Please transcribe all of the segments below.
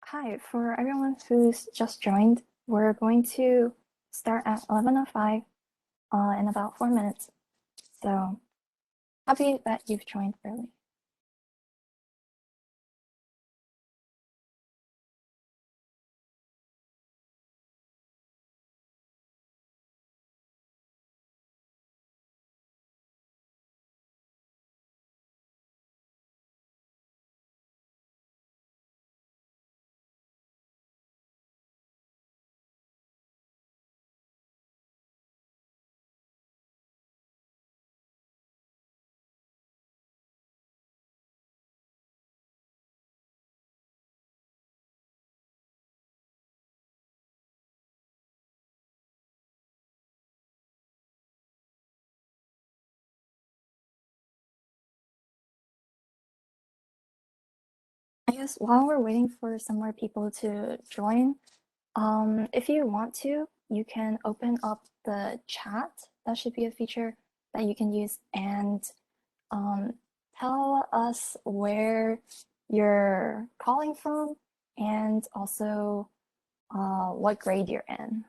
Hi, for everyone who's just joined, we're going to start at 11:05 in about 4 minutes. So happy that you've joined early. I guess while we're waiting for some more people to join, if you want to, you can open up the chat. That should be a feature that you can use and um, tell us where you're calling from and also what grade you're in.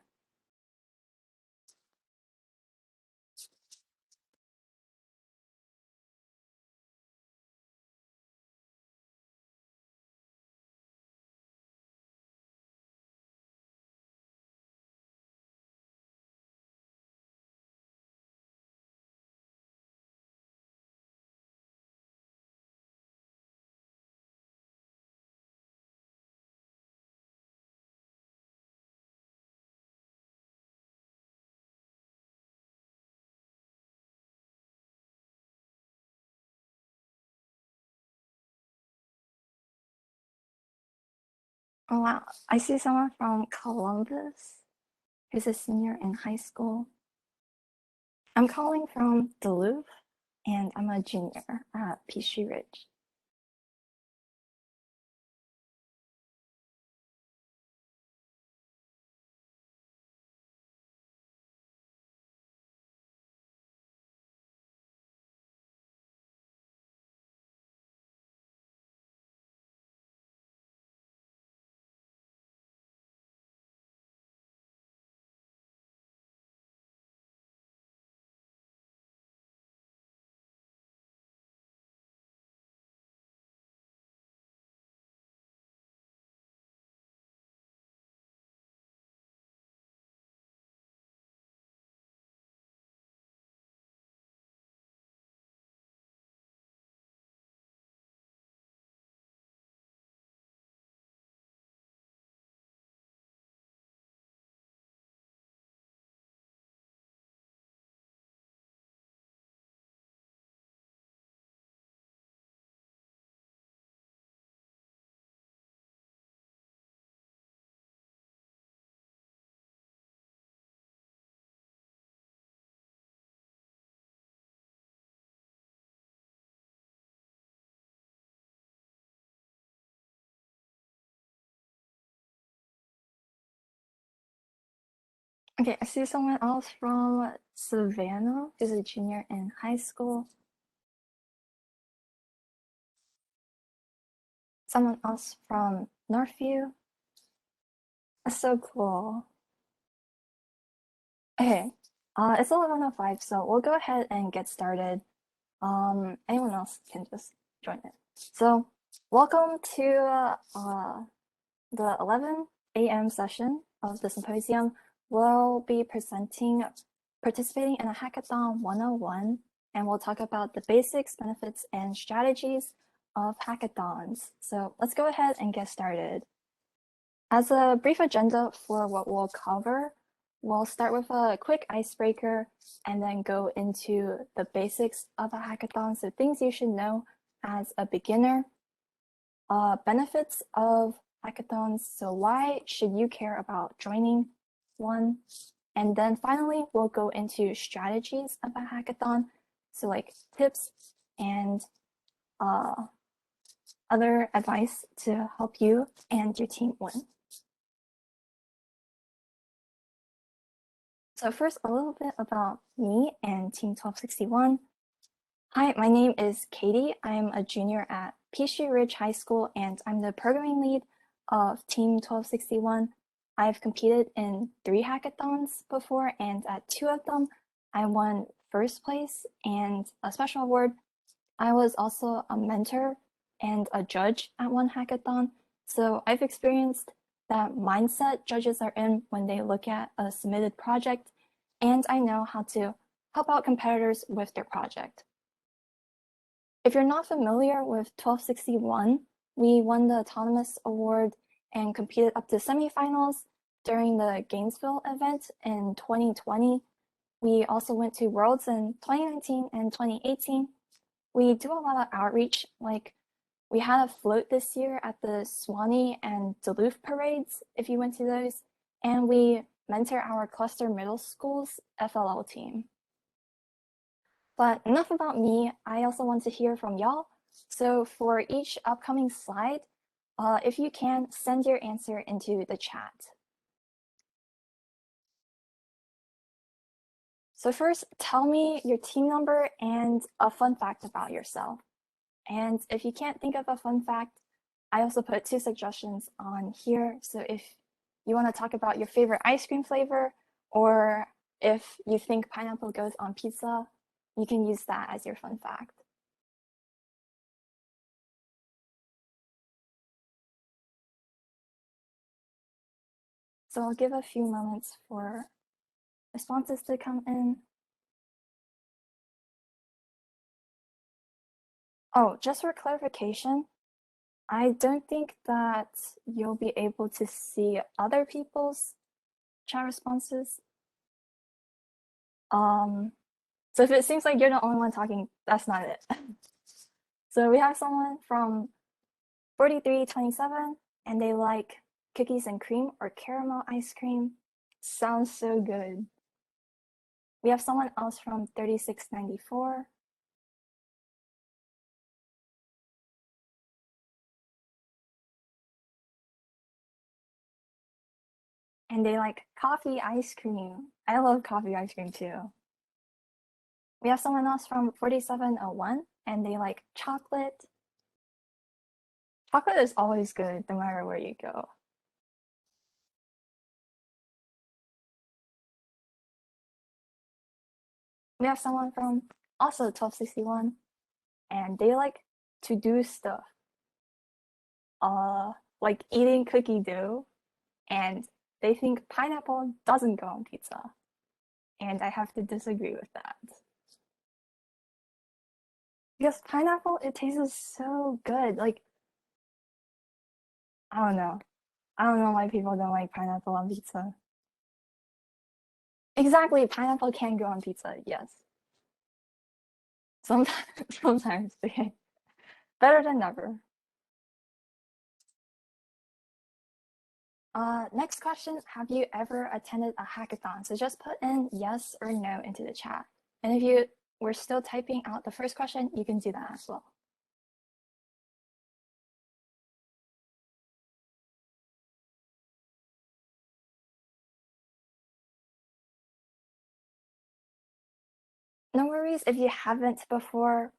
Oh wow, I see someone from Columbus who's a senior in high school. I'm calling from Duluth and I'm a junior at Peachtree Ridge. Okay, I see someone else from Savannah who's a junior in high school. Someone else from Northview. That's so cool. Okay, it's 11:05, so we'll go ahead and get started. Anyone else can just join it. So, welcome to the 11 a.m. session of the Symposium. We'll be participating in a Hackathon 101, and we'll talk about the basics, benefits, and strategies of hackathons. So let's go ahead and get started. As a brief agenda for what we'll cover, we'll start with a quick icebreaker and then go into the basics of a hackathon, so things you should know as a beginner. Benefits of hackathons, so why should you care about joining one? And then finally, we'll go into strategies of a hackathon, so like tips and other advice to help you and your team win. So first, a little bit about me and Team 1261. Hi, my name is Katie. I'm a junior at Peachtree Ridge High School, and I'm the programming lead of Team 1261. I've competed in 3 hackathons before, and at 2 of them, I won first place and a special award. I was also a mentor and a judge at one hackathon, so I've experienced that mindset judges are in when they look at a submitted project, and I know how to help out competitors with their project. If you're not familiar with 1261, we won the Autonomous Award and competed up to semifinals during the Gainesville event in 2020. We also went to Worlds in 2019 and 2018. We do a lot of outreach, like we had a float this year at the Swanee and Duluth parades, if you went to those, and we mentor our cluster middle school's FLL team. But enough about me, I also want to hear from y'all. So for each upcoming slide, if you can, send your answer into the chat. So first, tell me your team number and a fun fact about yourself. And if you can't think of a fun fact, I also put 2 suggestions on here. So if you want to talk about your favorite ice cream flavor, or if you think pineapple goes on pizza, you can use that as your fun fact. So I'll give a few moments for responses to come in. Oh, just for clarification, I don't think that you'll be able to see other people's chat responses. So if it seems like you're the only one talking, that's not it. So we have someone from 4327, and they like cookies and cream or caramel ice cream. Sounds so good. We have someone else from 3694. And they like coffee ice cream. I love coffee ice cream too. We have someone else from 4701, and they like chocolate. Chocolate is always good no matter where you go. We have someone from also 1261, and they like to do stuff. Like eating cookie dough, and they think pineapple doesn't go on pizza. And I have to disagree with that. Because pineapple, it tastes so good. Like, I don't know. I don't know why people don't like pineapple on pizza. Exactly, pineapple can go on pizza, yes. Sometimes, sometimes, okay. Better than never. Next question, have you ever attended a hackathon? So just put in yes or no into the chat. And if you were still typing out the first question, you can do that as well. No worries if you haven't before.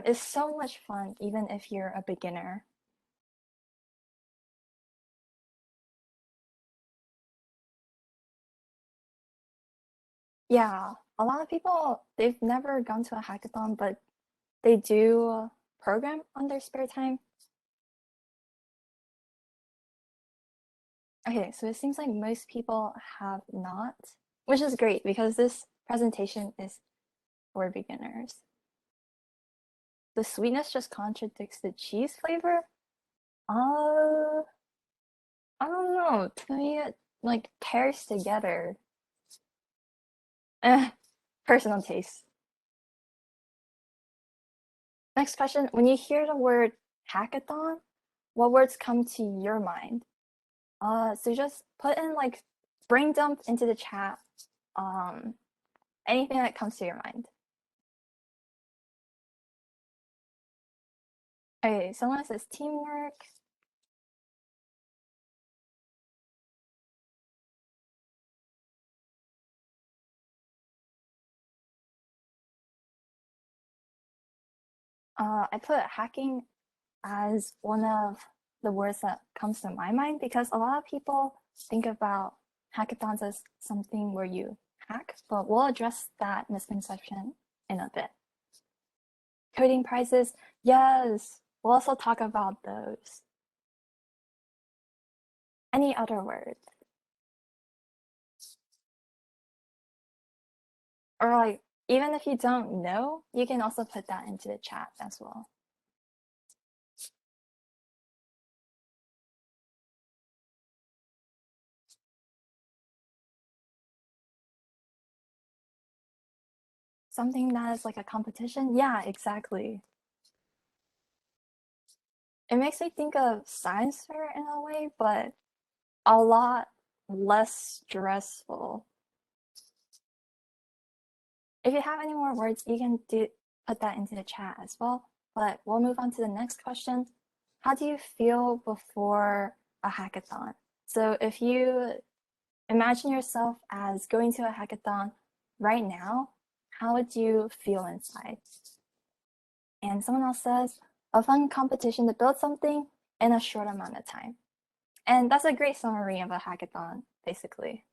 It's so much fun, even if you're a beginner. Yeah, a lot of people, they've never gone to a hackathon, but they do program on their spare time. Okay, so it seems like most people have not, which is great because this presentation is for beginners. The sweetness just contradicts the cheese flavor? Uh, I don't know. To me, it like pairs together. Eh, personal taste. Next question. When you hear the word hackathon, what words come to your mind? So just put in like brain dump into the chat. Um, anything that comes to your mind. Okay, someone says teamwork. I put hacking as one of the words that comes to my mind because a lot of people think about hackathons as something where you hack, but we'll address that misconception in a bit. Coding prizes, yes, we'll also talk about those. Any other words? Or like, even if you don't know, you can also put that into the chat as well. Something that is like a competition? Yeah, exactly. It makes me think of science fair in a way, but a lot less stressful. If you have any more words, you can put that into the chat as well. But we'll move on to the next question. How do you feel before a hackathon? So if you imagine yourself as going to a hackathon right now, how would you feel inside? And someone else says, a fun competition to build something in a short amount of time. And that's a great summary of a hackathon, basically.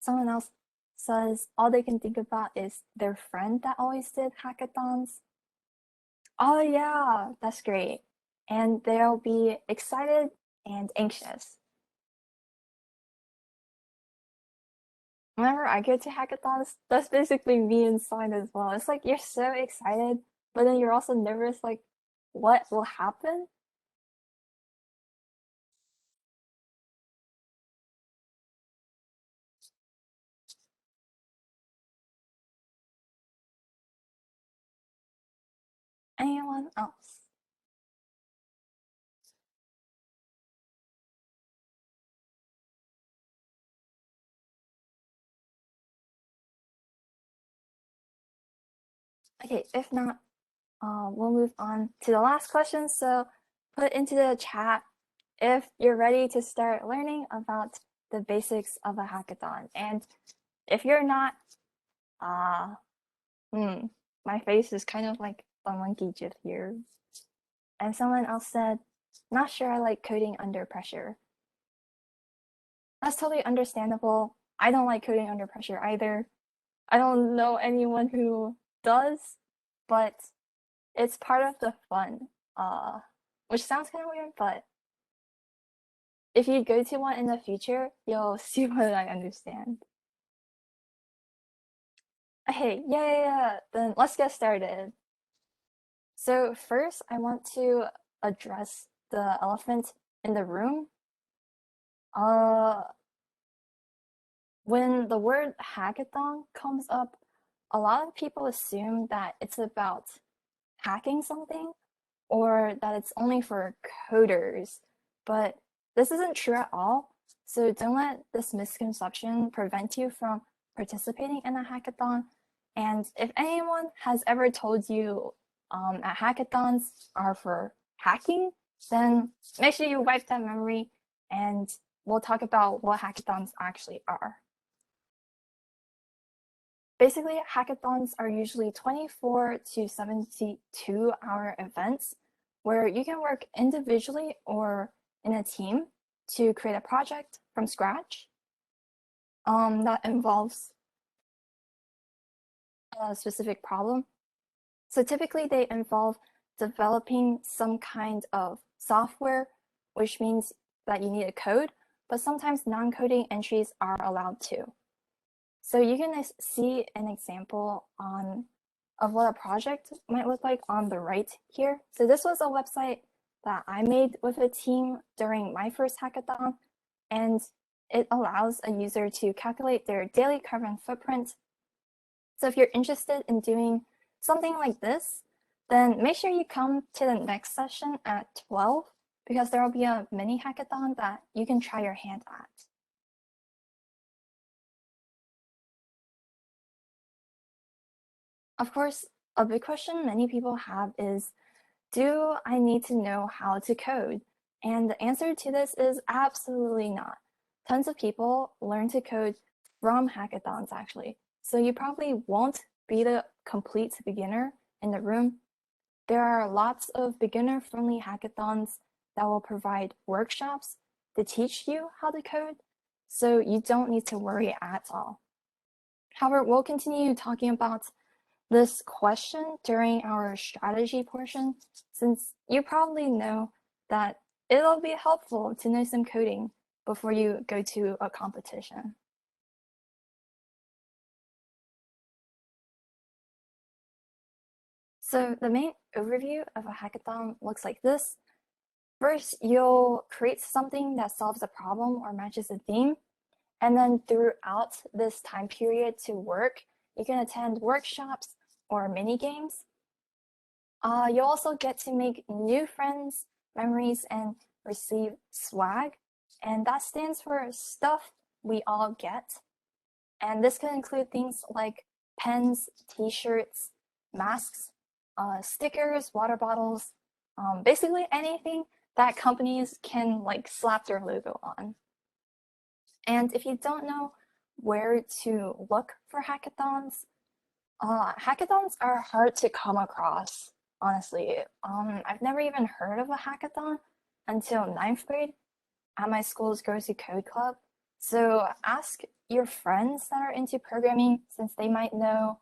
Someone else says all they can think about is their friend that always did hackathons. Oh yeah, that's great. And they'll be excited and anxious. Whenever I go to hackathons, that's basically me inside as well. It's like you're so excited, but then you're also nervous, like, what will happen? Anyone else? Okay, if not, we'll move on to the last question. So put into the chat if you're ready to start learning about the basics of a hackathon. And if you're not, uh, my face is kind of like a monkey gif here. And someone else said, not sure I like coding under pressure. That's totally understandable. I don't like coding under pressure either. I don't know anyone who does, but it's part of the fun. Which sounds kind of weird, but if you go to one in the future, you'll see what I understand. Okay, yeah. Then let's get started. So first, I want to address the elephant in the room. Uh, when the word hackathon comes up, a lot of people assume that it's about hacking something or that it's only for coders, but this isn't true at all. So don't let this misconception prevent you from participating in a hackathon. And if anyone has ever told you that hackathons are for hacking, then make sure you wipe that memory and we'll talk about what hackathons actually are. Basically, hackathons are usually 24 to 72-hour events where you can work individually or in a team to create a project from scratch that involves a specific problem. So typically they involve developing some kind of software, which means that you need a code, but sometimes non-coding entries are allowed too. So you can see an example of what a project might look like on the right here. So this was a website that I made with a team during my first hackathon, and it allows a user to calculate their daily carbon footprint. So if you're interested in doing something like this, then make sure you come to the next session at 12 because there will be a mini hackathon that you can try your hand at. Of course, a big question many people have is, do I need to know how to code? And the answer to this is absolutely not. Tons of people learn to code from hackathons, actually. So you probably won't be the complete beginner in the room. there are lots of beginner-friendly hackathons that will provide workshops to teach you how to code, so you don't need to worry at all. However, we'll continue talking about this question during our strategy portion, since you probably know that it'll be helpful to know some coding before you go to a competition. So the main overview of a hackathon looks like this. First, you'll create something that solves a problem or matches a theme. And then throughout this time period to work, you can attend workshops or mini games. You'll also get to make new friends, memories, and receive swag. And that stands for stuff we all get. And this can include things like pens, t-shirts, masks, stickers, water bottles, basically anything that companies can like slap their logo on. And if you don't know where to look for hackathons, hackathons are hard to come across, honestly. I've never even heard of a hackathon until 9th grade at my school's Grows to Code Club. So ask your friends that are into programming, since they might know.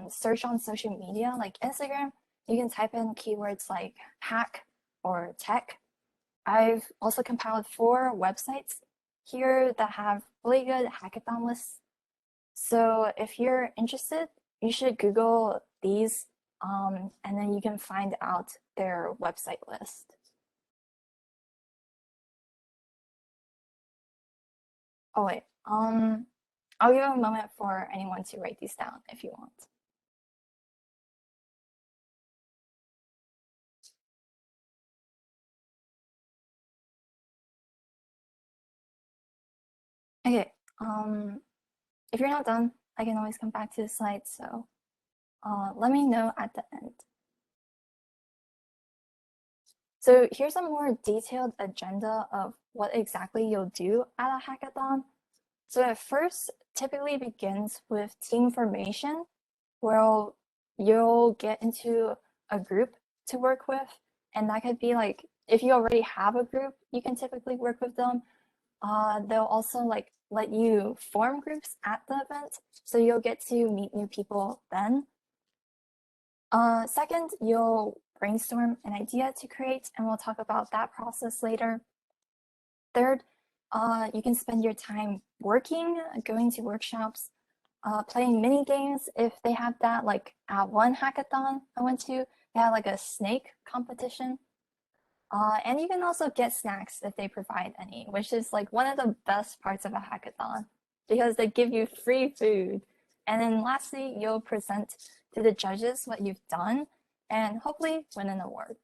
Search on social media like Instagram. You can type in keywords like hack or tech. I've also compiled 4 websites here that have really good hackathon lists. So if you're interested, you should Google these, and then you can find out their website list. Oh wait, I'll give a moment for anyone to write these down if you want. Okay, if you're not done, I can always come back to the slide, so let me know at the end. So here's a more detailed agenda of what exactly you'll do at a hackathon. So at first, typically begins with team formation, where you'll get into a group to work with. And that could be like, if you already have a group, you can typically work with them. They'll also like let you form groups at the event, so you'll get to meet new people then. Second, you'll brainstorm an idea to create, and we'll talk about that process later. Third, you can spend your time working, going to workshops, playing mini games if they have that. Like at one hackathon I went to, they had like a snake competition. And you can also get snacks if they provide any, which is like one of the best parts of a hackathon because they give you free food. And then lastly, you'll present to the judges what you've done and hopefully win an award.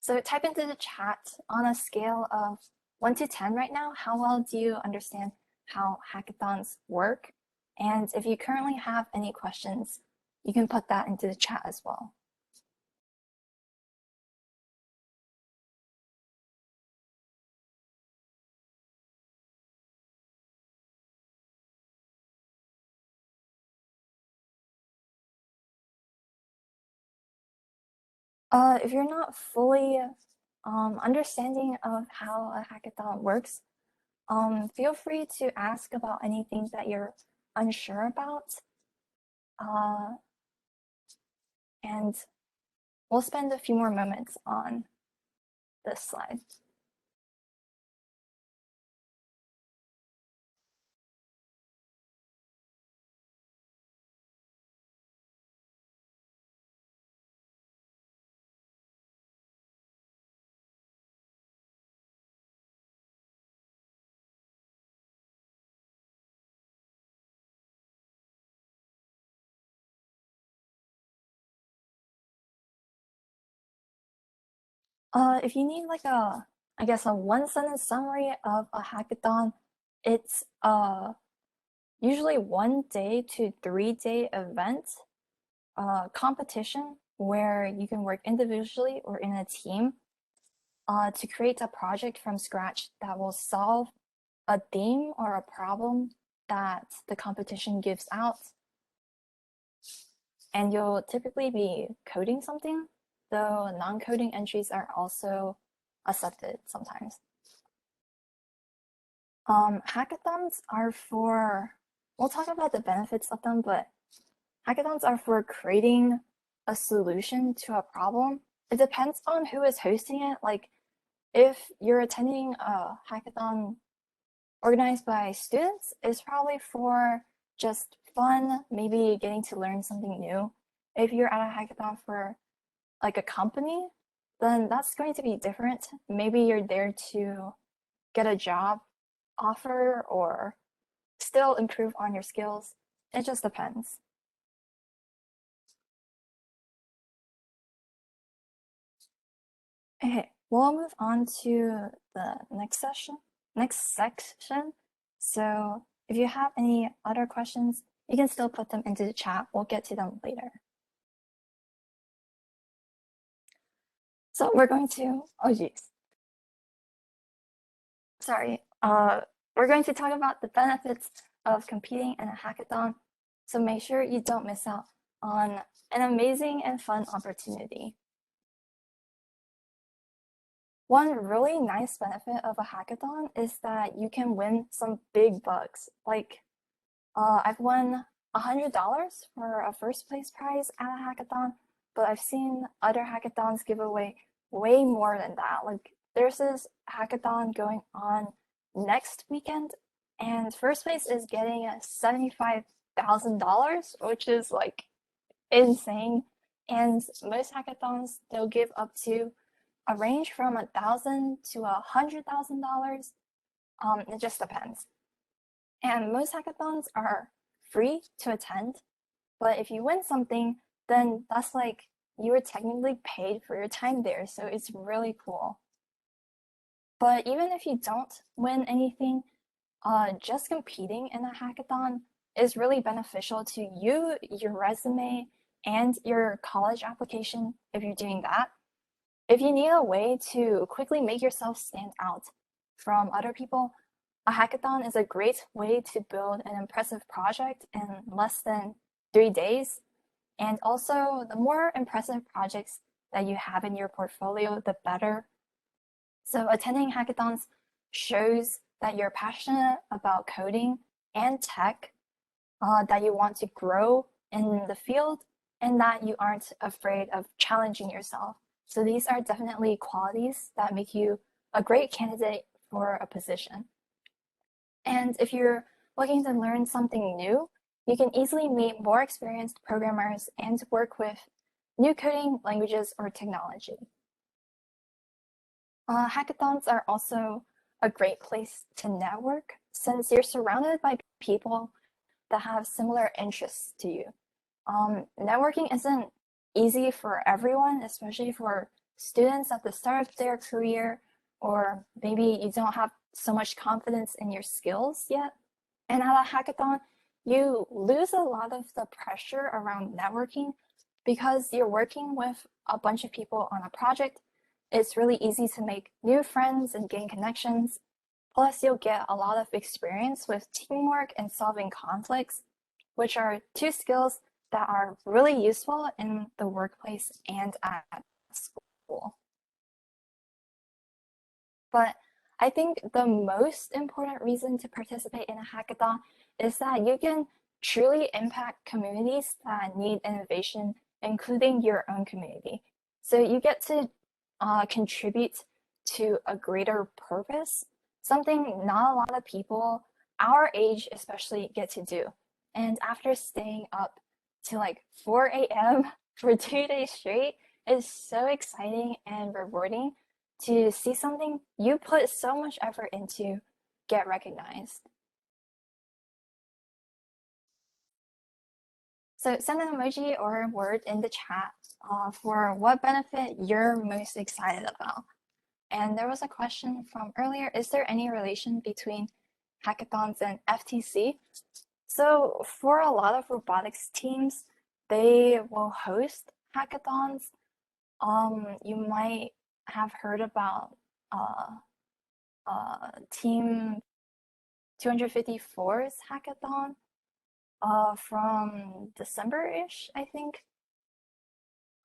So type into the chat on a scale of 1 to 10 right now, how well do you understand how hackathons work? And if you currently have any questions, you can put that into the chat as well. If you're not fully understanding of how a hackathon works, feel free to ask about anything that you're unsure about. And we'll spend a few more moments on this slide. If you need like I guess a 1 sentence summary of a hackathon, it's usually 1 day to 3 day event competition where you can work individually or in a team to create a project from scratch that will solve a theme or a problem that the competition gives out. and you'll typically be coding something, though non-coding entries are also accepted sometimes. Hackathons are for, we'll talk about the benefits of them, but hackathons are for creating a solution to a problem. It depends on who is hosting it. Like, if you're attending a hackathon organized by students, it's probably for just fun, maybe getting to learn something new. If you're at a hackathon for like a company, then that's going to be different. Maybe you're there to get a job offer or still improve on your skills. It just depends. Okay, we'll move on to the next section. So if you have any other questions, you can still put them into the chat. We'll get to them later. So we're going to, oh geez. Sorry. We're going to talk about the benefits of competing in a hackathon. So make sure you don't miss out on an amazing and fun opportunity. One really nice benefit of a hackathon is that you can win some big bucks. Like, I've won $100 for a first place prize at a hackathon, but I've seen other hackathons give away way more than that. Like, there's this hackathon going on next weekend, and first place is getting $75,000, which is like insane. And most hackathons, they'll give up to a range from $1,000 to $100,000. It just depends. And most hackathons are free to attend, but if you win something, then that's like you were technically paid for your time there, so it's really cool. But even if you don't win anything, just competing in a hackathon is really beneficial to you, your resume, and your college application if you're doing that. If you need a way to quickly make yourself stand out from other people, a hackathon is a great way to build an impressive project in less than 3 days. And also, the more impressive projects that you have in your portfolio, the better. So attending hackathons shows that you're passionate about coding and tech, that you want to grow in the field, and that you aren't afraid of challenging yourself. So these are definitely qualities that make you a great candidate for a position. And if you're looking to learn something new, you can easily meet more experienced programmers and work with new coding languages or technology. Hackathons are also a great place to network since you're surrounded by people that have similar interests to you. Networking isn't easy for everyone, especially for students at the start of their career, or maybe you don't have so much confidence in your skills yet. And at a hackathon, you lose a lot of the pressure around networking because you're working with a bunch of people on a project. It's really easy to make new friends and gain connections. Plus, you'll get a lot of experience with teamwork and solving conflicts, which are two skills that are really useful in the workplace and at school. But I think the most important reason to participate in a hackathon is that you can truly impact communities that need innovation, including your own community. So you get to contribute to a greater purpose, something not a lot of people our age especially get to do. And after staying up to like 4 a.m. for 2 days straight is so exciting and rewarding to see something you put so much effort into get recognized. So send an emoji or a word in the chat for what benefit you're most excited about. And there was a question from earlier, is there any relation between hackathons and FTC? So for a lot of robotics teams, they will host hackathons. You might have heard about Team 254's hackathon from December-ish, I think.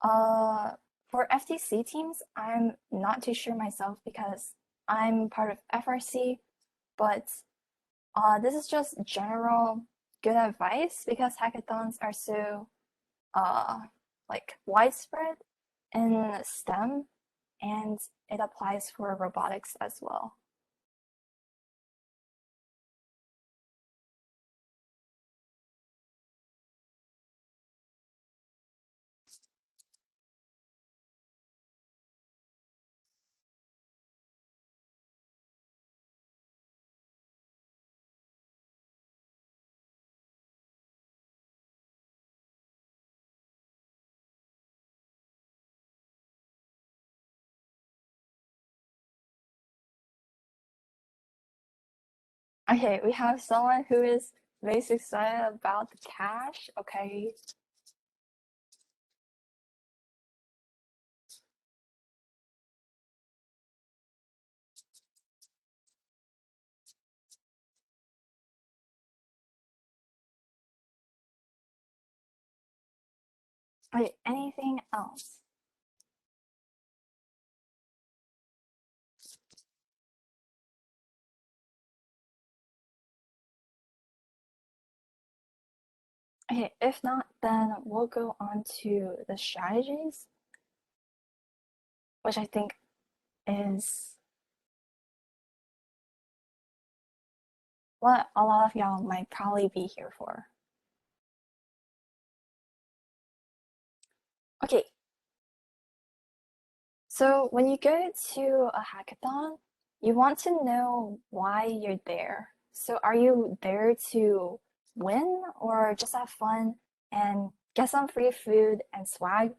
For FTC teams, I'm not too sure myself because I'm part of FRC, but this is just general good advice because hackathons are so uh, like widespread in STEM and it applies for robotics as well. Okay, we have someone who is very excited about the cash. Okay. Okay, anything else? Okay, if not, then we'll go on to the strategies, which I think is what a lot of y'all might probably be here for. Okay, so when you go to a hackathon, you want to know why you're there. So are you there to win or just have fun and get some free food and swag?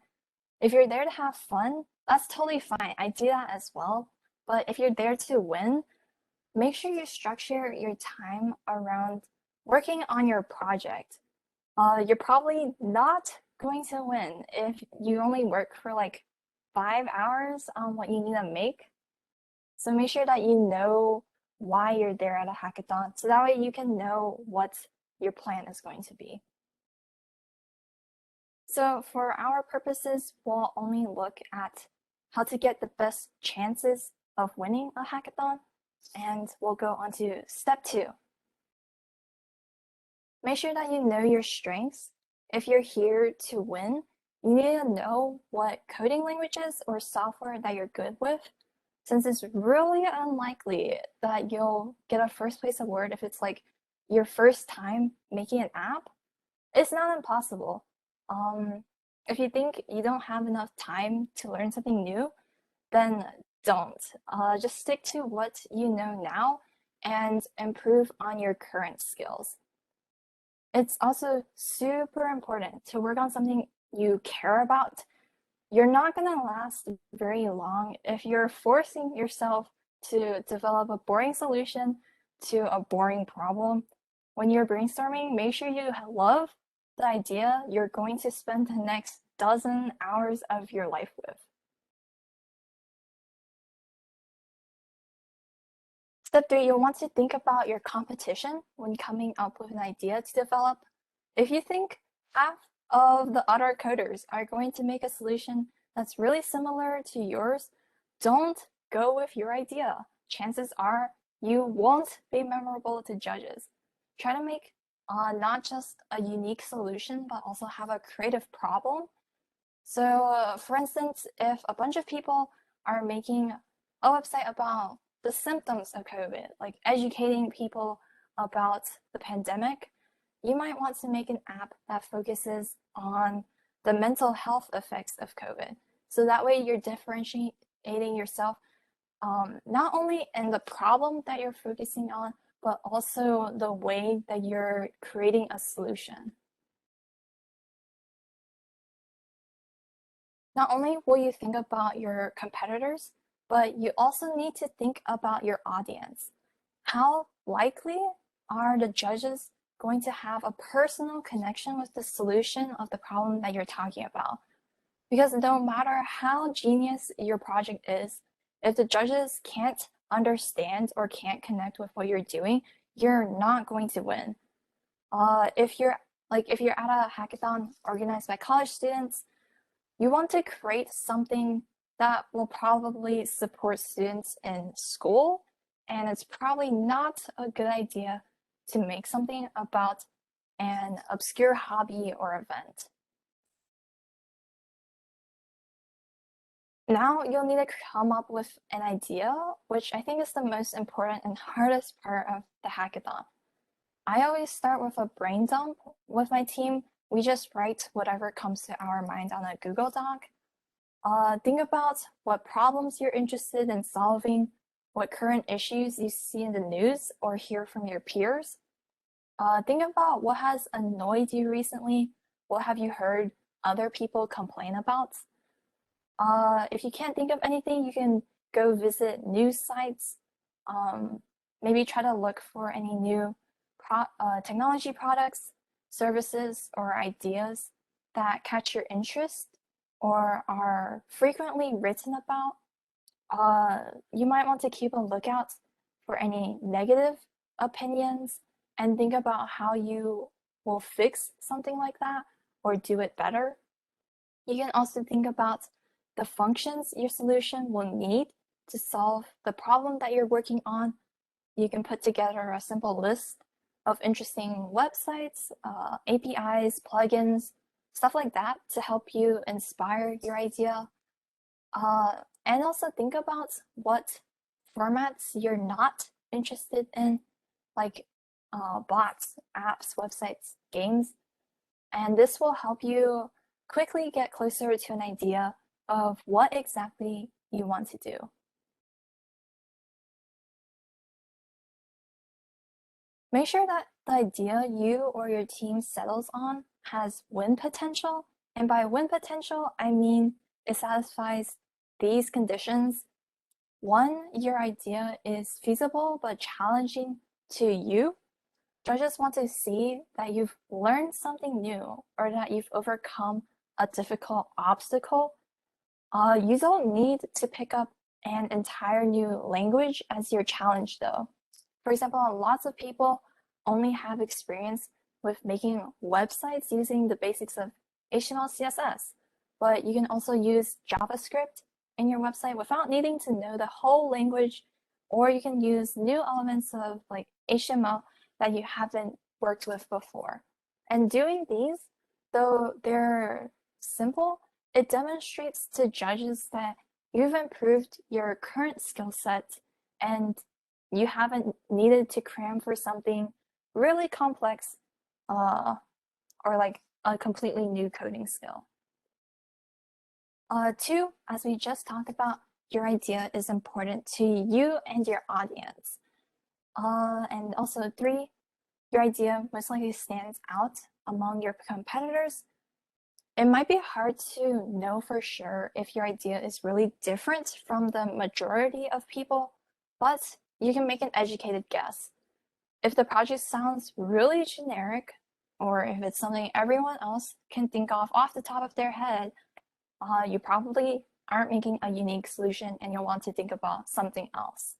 If you're there to have fun, that's totally fine. I do that as well. But if you're there to win, make sure you structure your time around working on your project. You're probably not going to win if you only work for like 5 hours on what you need to make. So make sure that you know why you're there at a hackathon so that way you can know what your plan is going to be. So for our purposes, we'll only look at how to get the best chances of winning a hackathon, and we'll go on to step 2. Make sure that you know your strengths. If you're here to win, you need to know what coding languages or software that you're good with, since it's really unlikely that you'll get a first place award if it's like your first time making an app. It's not impossible. If you think you don't have enough time to learn something new, then don't. Just stick to what you know now and improve on your current skills. It's also super important to work on something you care about. You're not going to last very long if you're forcing yourself to develop a boring solution to a boring problem. When you're brainstorming, make sure you love the idea you're going to spend the next dozen hours of your life with. Step 3, you'll want to think about your competition when coming up with an idea to develop. If you think half of the other coders are going to make a solution that's really similar to yours, don't go with your idea. Chances are you won't be memorable to judges. Try to make not just a unique solution, but also have a creative problem. So, for instance, if a bunch of people are making a website about the symptoms of COVID, like educating people about the pandemic, you might want to make an app that focuses on the mental health effects of COVID. So that way you're differentiating yourself not only in the problem that you're focusing on, but also the way that you're creating a solution. Not only will you think about your competitors, but you also need to think about your audience. How likely are the judges going to have a personal connection with the solution of the problem that you're talking about? Because no matter how genius your project is, if the judges can't understand or can't connect with what you're doing, you're not going to win. If you're at a hackathon organized by college students, You want to create something that will probably support students in school, and it's probably not a good idea to make something about an obscure hobby or event. Now you'll need to come up with an idea, which I think is the most important and hardest part of the hackathon. I always start with a brain dump with my team. We just write whatever comes to our mind on a Google Doc. Think about what problems you're interested in solving, what current issues you see in the news or hear from your peers. Think about what has annoyed you recently. What have you heard other people complain about? If you can't think of anything, you can go visit news sites. Maybe try to look for any new technology products, services, or ideas that catch your interest or are frequently written about. You might want to keep a lookout for any negative opinions and think about how you will fix something like that or do it better. You can also think about the functions your solution will need to solve the problem that you're working on. You can put together a simple list of interesting websites, APIs, plugins, stuff like that to help you inspire your idea. And also think about what formats you're not interested in, like bots, apps, websites, games. And this will help you quickly get closer to an idea of what exactly you want to do. Make sure that the idea you or your team settles on has win potential. And by win potential, I mean it satisfies these conditions. One, your idea is feasible but challenging to you. Judges want to see that you've learned something new or that you've overcome a difficult obstacle. You don't need to pick up an entire new language as your challenge, though. For example, lots of people only have experience with making websites using the basics of HTML, CSS, but you can also use JavaScript in your website without needing to know the whole language, or you can use new elements of like HTML that you haven't worked with before. And doing these, though they're simple, it demonstrates to judges that you've improved your current skill set and you haven't needed to cram for something really complex or like a completely new coding skill. Two, as we just talked about, your idea is important to you and your audience. And also three, your idea most likely stands out among your competitors. It might be hard to know for sure if your idea is really different from the majority of people, but you can make an educated guess. If the project sounds really generic, or if it's something everyone else can think of off the top of their head, you probably aren't making a unique solution and you'll want to think about something else.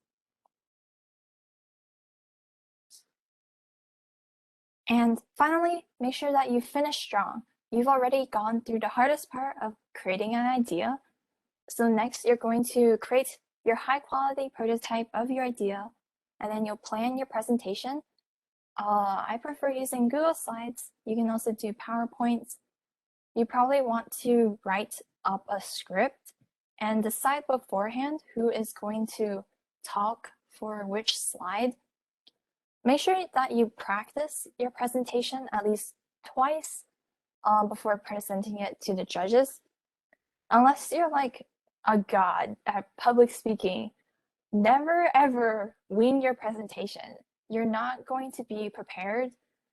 And finally, make sure that you finish strong. You've already gone through the hardest part of creating an idea. So next, you're going to create your high quality prototype of your idea, and then you'll plan your presentation. I prefer using Google Slides. You can also do PowerPoints. You probably want to write up a script and decide beforehand who is going to talk for which slide. Make sure that you practice your presentation at least twice before presenting it to the judges. Unless you're like a god at public speaking, never ever wing your presentation. You're not going to be prepared.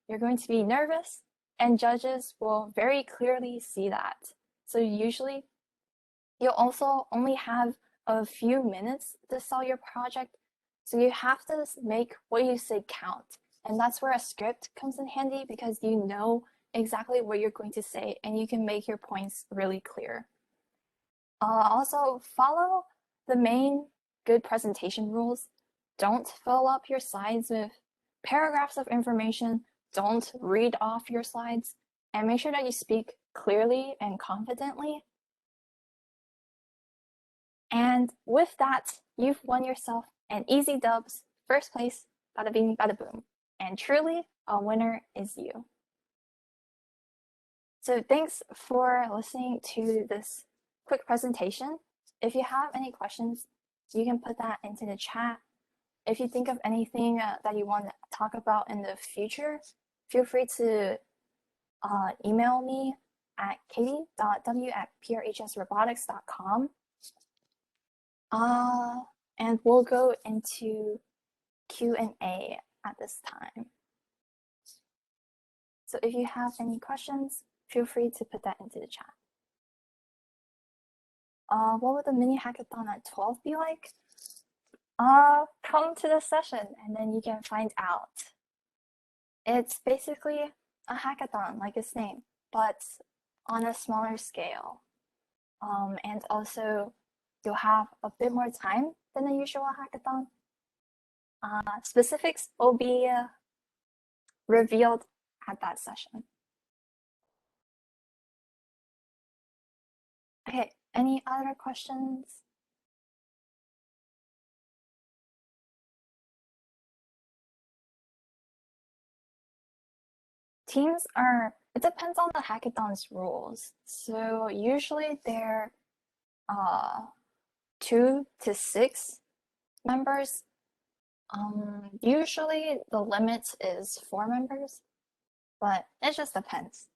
You're going to be nervous, and judges will very clearly see that. So usually, you'll also only have a few minutes to sell your project. So you have to make what you say count. And that's where a script comes in handy because you know exactly what you're going to say and you can make your points really clear. Also, follow the main good presentation rules. Don't fill up your slides with paragraphs of information. Don't read off your slides. And make sure that you speak clearly and confidently. And with that, you've won yourself an easy dubs, first place, bada bing, bada boom. And truly, a winner is you. So thanks for listening to this quick presentation. If you have any questions, you can put that into the chat. If you think of anything that you want to talk about in the future, feel free to email me at katie.w@prhsrobotics.com. And we'll go into Q&A at this time. So if you have any questions, feel free to put that into the chat. What would the mini hackathon at 12 be like? Come to the session and then you can find out. It's basically a hackathon, like its name, but on a smaller scale. And also, you'll have a bit more time than the usual hackathon. Specifics will be revealed at that session. Okay, any other questions? Teams are, it depends on the hackathon's rules. So usually they're 2 to 6 members. Usually the limit is 4 members, but it just depends.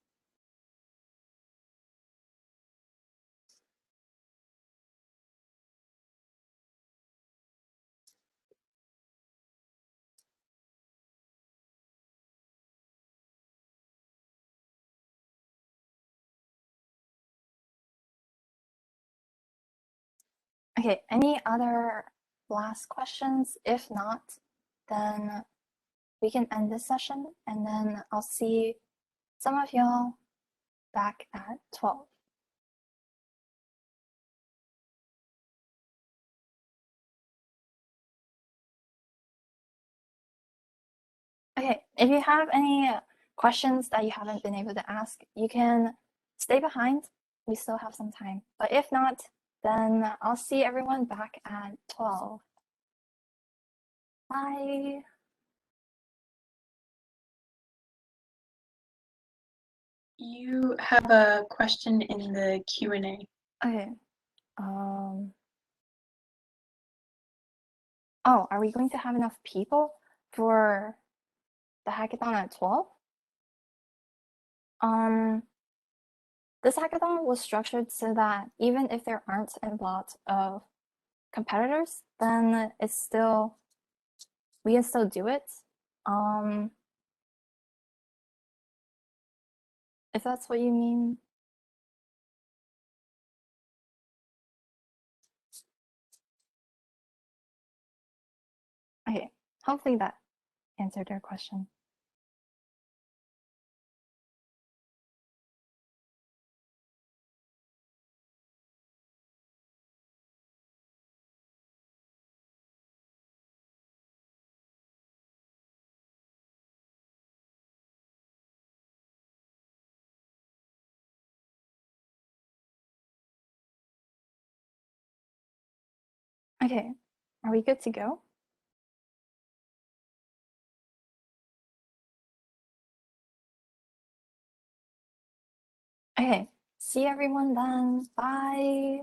Okay, any other last questions? If not, then we can end this session and then I'll see some of y'all back at 12. Okay, if you have any questions that you haven't been able to ask, you can stay behind. We still have some time. But if not, then I'll see everyone back at 12. Bye. You have a question in the Q&A. Okay. Oh, are we going to have enough people for the hackathon at 12? This hackathon was structured so that even if there aren't a lot of competitors, then we can still do it. If that's what you mean. Okay, hopefully that answered your question. Okay, are we good to go? Okay, see everyone then. Bye.